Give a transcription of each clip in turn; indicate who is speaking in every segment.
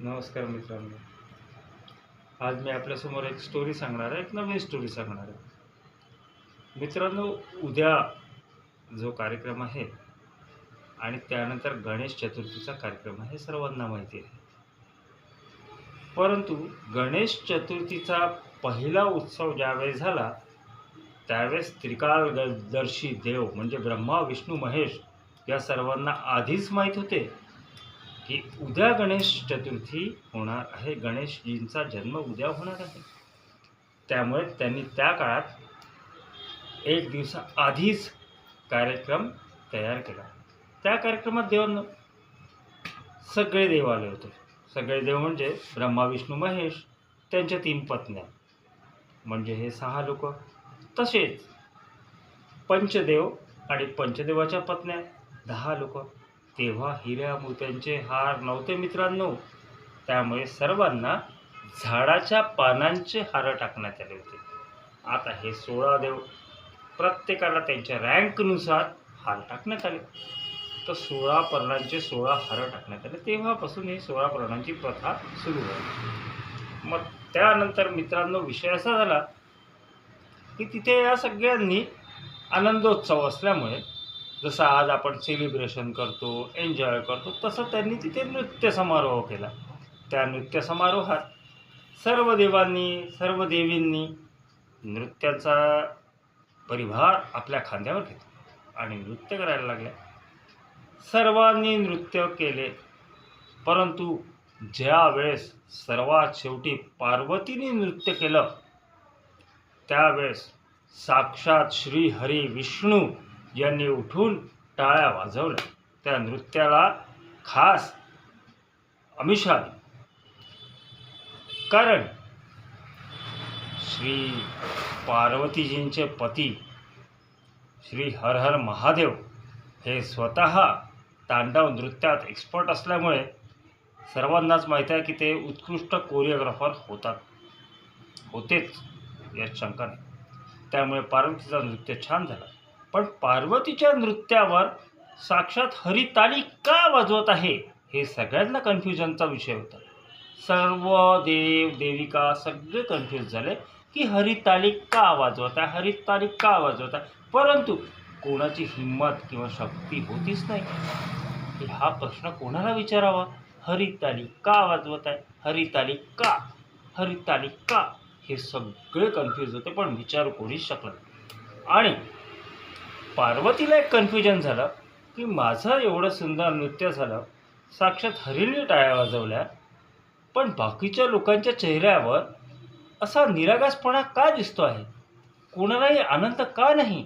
Speaker 1: नमस्कार मित्रांनो. आज मी आपल्यासमोर एक स्टोरी सांगणार आहे, एक नवीन स्टोरी सांगणार आहे. मित्रांनो, उद्या जो कार्यक्रम आहे आणि त्यानंतर गणेश चतुर्थीचा कार्यक्रम आहे, सर्वांना माहिती आहे. परंतु गणेश चतुर्थीचा पहिला उत्सव ज्यावेळेस झाला, त्यावेळेस त्रिकालदर्शी देव म्हणजे ब्रह्मा, विष्णू, महेश या सर्वांना आधीच माहीत होते की उद्या गणेश चतुर्थी होणार आहे, गणेशजींचा जन्म उद्या होणार आहे. त्यामुळे त्यांनी त्या काळात एक दिवसा आधीच कार्यक्रम तयार केला. त्या कार्यक्रमात सगळे देव आले होते. सगळे देव म्हणजे ब्रह्मा, विष्णू, महेश, त्यांच्या 3 पत्न्या, म्हणजे हे 6 लोक. तसेच पंचदेव आणि पंचदेवाच्या पत्न्या 10 लोक. तेव्हा हिऱ्या मोत्यांचे हार नव्हते मित्रांनो, त्यामुळे सर्वांना झाडाच्या पानांचे हार टाकण्यात आले होते. आता हे 16 देव, प्रत्येकाला त्यांच्या रँकनुसार हार टाकण्यात आले. तर 16 पर्णांचे 16 हार टाकण्यात आले. तेव्हापासून ही 16 पर्णांची प्रथा सुरू झाली. मग त्यानंतर मित्रांनो विषय असा झाला की तिथे या सगळ्यांनी आनंदोत्सव असल्यामुळे, जसं आज आपण सेलिब्रेशन करतो, एन्जॉय करतो, तसं त्यांनी तिथे नृत्य समारोह केला. त्या नृत्य समारोहात सर्व देवांनी, सर्व देवींनी नृत्याचा परिभार आपल्या खांद्यावर घेतला आणि नृत्य करायला लागल्या. सर्वांनी नृत्य केले. परंतु ज्या वेळेस सर्वात शेवटी पार्वतीने नृत्य केलं, त्यावेळेस साक्षात श्री हरी विष्णू यांनी उठून टाळ्या वाजवल्या. त्या नृत्याला खास आमिष आली. कारण श्री पार्वतीजींचे पती श्री हर हर महादेव हे स्वतः तांडव नृत्यात एक्सपर्ट असल्यामुळे सर्वांनाच माहीत आहे की ते उत्कृष्ट कोरिओग्राफर होतेच, यात शंका नाही. त्यामुळे पार्वतीचं नृत्य छान झालं. पण पार्वतीच्या नृत्यावर साक्षात हरी ताली का वाजवत आहे, हे सगळ्यांना कन्फ्युजनचा विषय होता. सर्व देव देविका सगळे कन्फ्यूज झाले की हरी ताली का वाजवत आहे, हरी ताली का वाजवत आहे. परंतु कोणाची हिंमत किंवा शक्ती होतीच नाही की हा प्रश्न कोणाला विचारावा. हरी ताली का वाजवत आहे, हरी ताली का, हरी ताली का, हे सगळे कन्फ्यूज होते, पण विचारू कोणीच शकलं नाही. आणि पार्वतीला एक कन्फ्युजन झालं की माझं एवढं सुंदर नृत्य झालं, साक्षात हरीने टाळ्या वाजवल्या, पण बाकीच्या लोकांच्या चेहऱ्यावर असा निरागसपणा का दिसतो आहे, कोणालाही आनंद का नाही.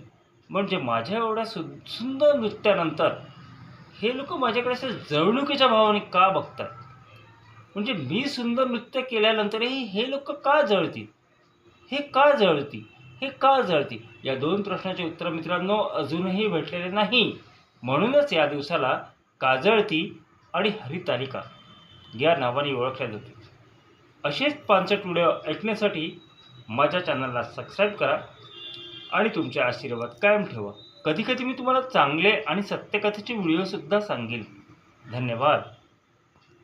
Speaker 1: म्हणजे माझ्या एवढ्या सुंदर नृत्यानंतर हे लोक माझ्याकडे असे जळणुकीच्या भावाने का बघतात. म्हणजे मी सुंदर नृत्य केल्यानंतरही हे लोक का जळतील, हे का जळतील, हे का जळतील. या 2 प्रश्नाचे उत्तर मित्रांनो अजूनही भेटलेले नाही. म्हणूनच या दिवसाला काजळती आणि हरितालिका या नावाने ओळखल्या जाते. असेच 5 व्हिडिओ ऐकण्यासाठी माझ्या चॅनलला सबस्क्राईब करा आणि तुमचे आशीर्वाद कायम ठेवा. कधीकधी मी तुम्हाला चांगले आणि सत्यकथेचे व्हिडिओसुद्धा सांगेन. धन्यवाद.